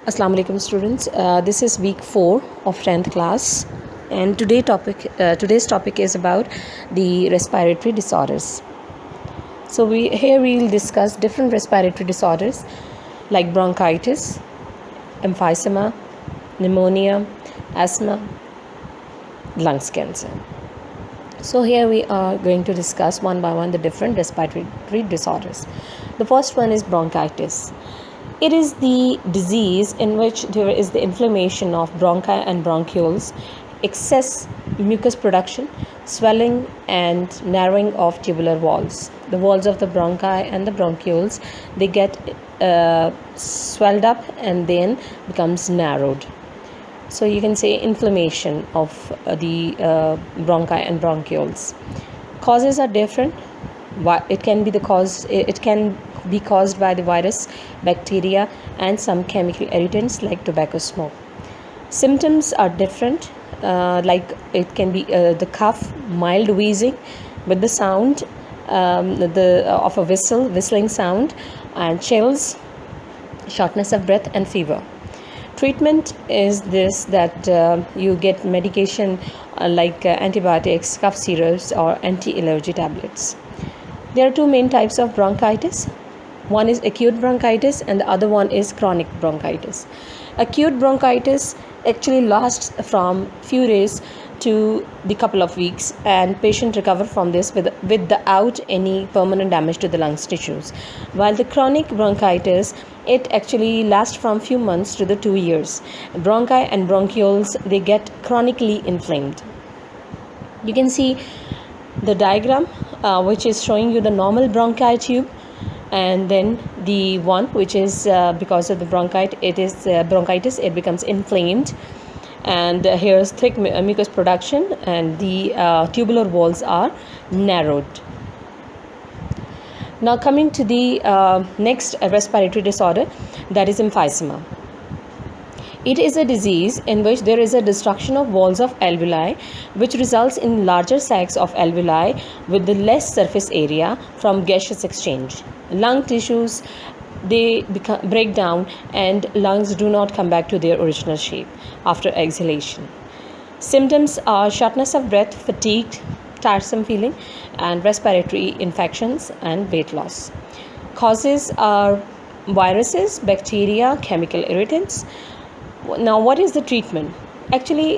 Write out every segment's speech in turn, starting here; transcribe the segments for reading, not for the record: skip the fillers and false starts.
Assalamu alaikum students. This is week 4 of 10th class, and today's topic is about the respiratory disorders. So we'll discuss different respiratory disorders like bronchitis, emphysema, pneumonia, asthma, lungs cancer. So here we are going to discuss one by one the different respiratory disorders. The first one is bronchitis. It is the disease in which there is the inflammation of bronchi and bronchioles, excess mucus production, swelling and narrowing of tubular walls. The walls of the bronchi and the bronchioles, they get swelled up and then becomes narrowed. So you can say inflammation of the bronchi and bronchioles. Causes are different. It can be caused by the virus, bacteria, and some chemical irritants like tobacco smoke. Symptoms are different. Like it can be the cough, mild wheezing with the sound of a whistling sound, and chills, shortness of breath, and fever. Treatment is this that you get medication like antibiotics, cough syrups, or anti-allergy tablets. There are two main types of bronchitis. One is acute bronchitis and the other one is chronic bronchitis. Acute bronchitis actually lasts from few days to the couple of weeks, and patient recover from this without any permanent damage to the lungs tissues. While the chronic bronchitis, it actually lasts from few months to the 2 years. Bronchi and bronchioles, they get chronically inflamed. You can see the diagram which is showing you the normal bronchi tube, and then the one which is because of the bronchitis, it becomes inflamed, and here's thick mucus production, and the tubular walls are narrowed. Now coming to the next respiratory disorder, that is emphysema. It is a disease in which there is a destruction of walls of alveoli, which results in larger sacs of alveoli with the less surface area from gaseous exchange. Lung tissues, they break down, and lungs do not come back to their original shape after exhalation. Symptoms are shortness of breath, fatigue, tiresome feeling, and respiratory infections and weight loss. Causes are viruses, bacteria, chemical irritants. Now, what is the treatment? Actually,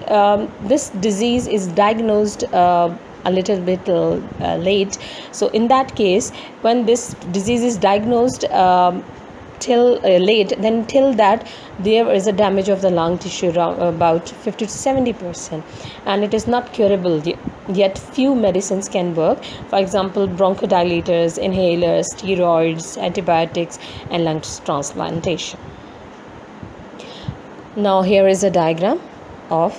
this disease is diagnosed a little bit late. So in that case, when this disease is diagnosed till late, then till that there is a damage of the lung tissue about 50 to 70%, and it is not curable yet. Few medicines can work. For example, bronchodilators, inhalers, steroids, antibiotics, and lung transplantation. Now here is a diagram of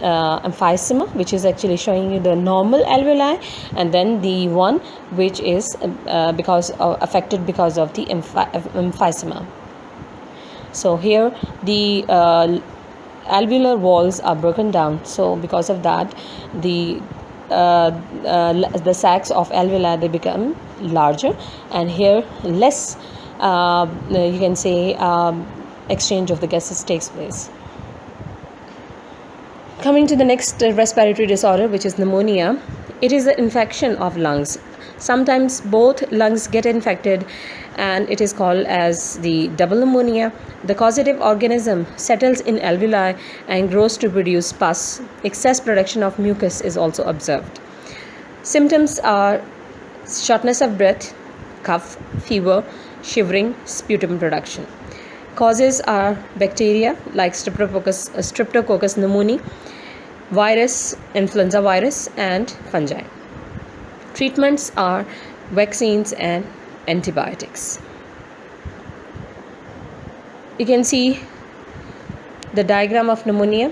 emphysema, which is actually showing you the normal alveoli, and then the one which is affected because of the emphysema. So here the alveolar walls are broken down, so because of that the sacs of alveoli, they become larger, and here less you can say exchange of the gases takes place. Coming to the next respiratory disorder, which is pneumonia. It is an infection of lungs. Sometimes both lungs get infected, and it is called as the double pneumonia. The causative organism settles in alveoli and grows to produce pus. Excess production of mucus is also observed. Symptoms are shortness of breath, cough, fever, shivering, sputum production. Causes are bacteria like Streptococcus pneumoniae, virus, influenza virus, and fungi. Treatments are vaccines and antibiotics. You can see the diagram of pneumonia,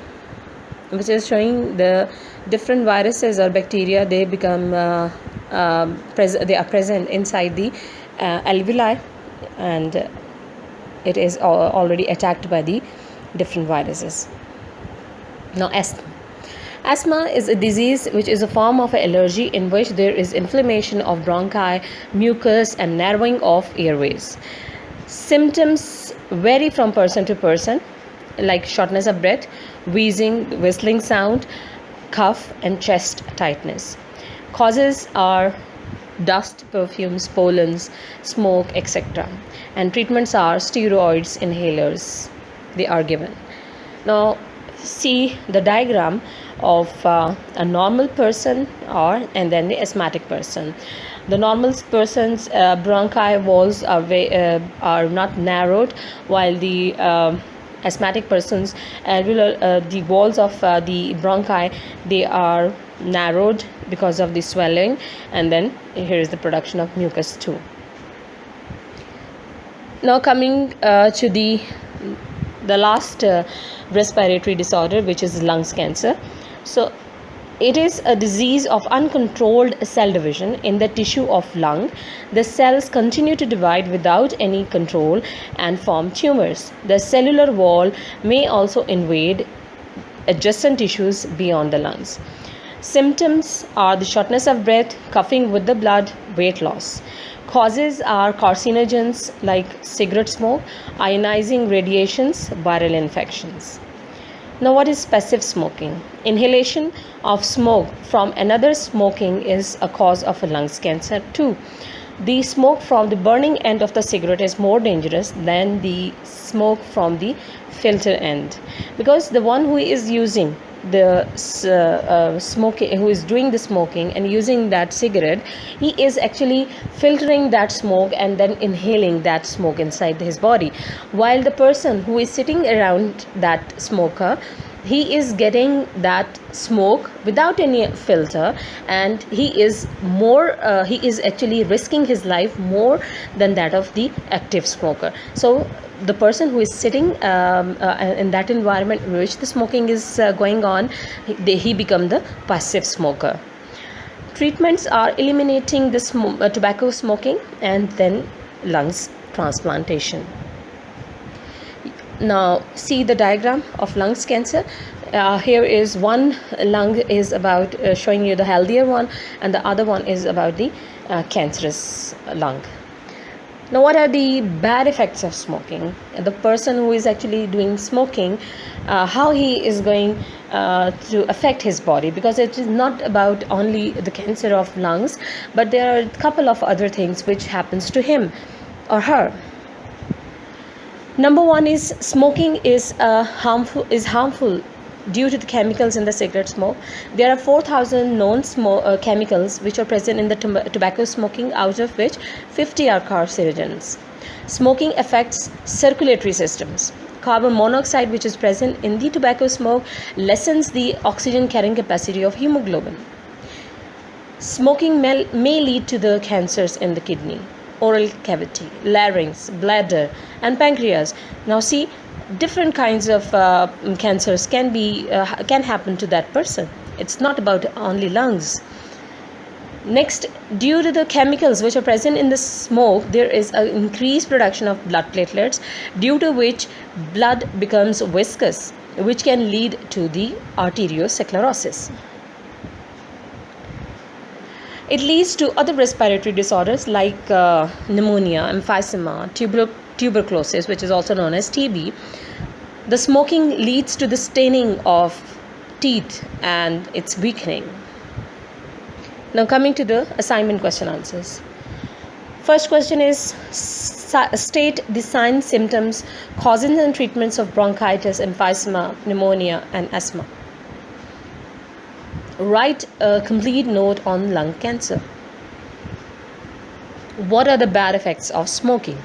which is showing the different viruses or bacteria. They become they are present inside the alveoli, and it is already attacked by the different viruses. Now, asthma. Asthma is a disease which is a form of allergy in which there is inflammation of bronchi, mucus, and narrowing of airways. Symptoms vary from person to person, like shortness of breath, wheezing, whistling sound, cough, and chest tightness. Causes are dust, perfumes, pollens, smoke, etc. And treatments are steroids, inhalers. They are given. Now, see the diagram of a normal person and then the asthmatic person. The normal person's bronchi walls are not narrowed, while the asthmatic person's the walls of the bronchi, they are narrowed because of the swelling, and then here is the production of mucus too. Now coming to the last respiratory disorder, which is lungs cancer. So it is a disease of uncontrolled cell division in the tissue of lung. The cells continue to divide without any control and form tumors. The cellular wall may also invade adjacent tissues beyond the lungs. Symptoms are the shortness of breath, coughing with the blood, weight loss. Causes are carcinogens like cigarette smoke, ionizing radiations, viral infections. Now, what is passive smoking? Inhalation of smoke from another smoking is a cause of a lungs cancer too. The smoke from the burning end of the cigarette is more dangerous than the smoke from the filter end, because the one who is using the smoking, who is doing the smoking and using that cigarette, he is actually filtering that smoke and then inhaling that smoke inside his body, while the person who is sitting around that smoker, he is getting that smoke without any filter, and he is actually risking his life more than that of the active smoker. So the person who is sitting in that environment in which the smoking is going on, he become the passive smoker. Treatments are eliminating the tobacco smoking and then lungs transplantation. Now see the diagram of lungs cancer. Here is one lung is about showing you the healthier one, and the other one is about the cancerous lung. Now, what are the bad effects of smoking? The person who is actually doing smoking, how he is going to affect his body, because it is not about only the cancer of lungs, but there are a couple of other things which happens to him or her. Number one is smoking is harmful due to the chemicals in the cigarette smoke. There are 4,000 known chemicals which are present in the tobacco smoking, out of which 50 are carcinogens. Smoking affects circulatory systems. Carbon monoxide, which is present in the tobacco smoke, lessens the oxygen carrying capacity of hemoglobin. Smoking may lead to the cancers in the kidney, oral cavity, larynx, bladder, and pancreas. Now see, different kinds of cancers can happen to that person. It's not about only lungs. Next, due to the chemicals which are present in the smoke, there is an increased production of blood platelets, due to which blood becomes viscous, which can lead to the arteriosclerosis. It leads to other respiratory disorders like pneumonia, emphysema, tuberculosis, which is also known as TB. The smoking leads to the staining of teeth and its weakening. Now coming to the assignment question answers. First question is, state the signs, symptoms, causes and treatments of bronchitis, emphysema, pneumonia, and asthma. Write a complete note on lung cancer. What are the bad effects of smoking?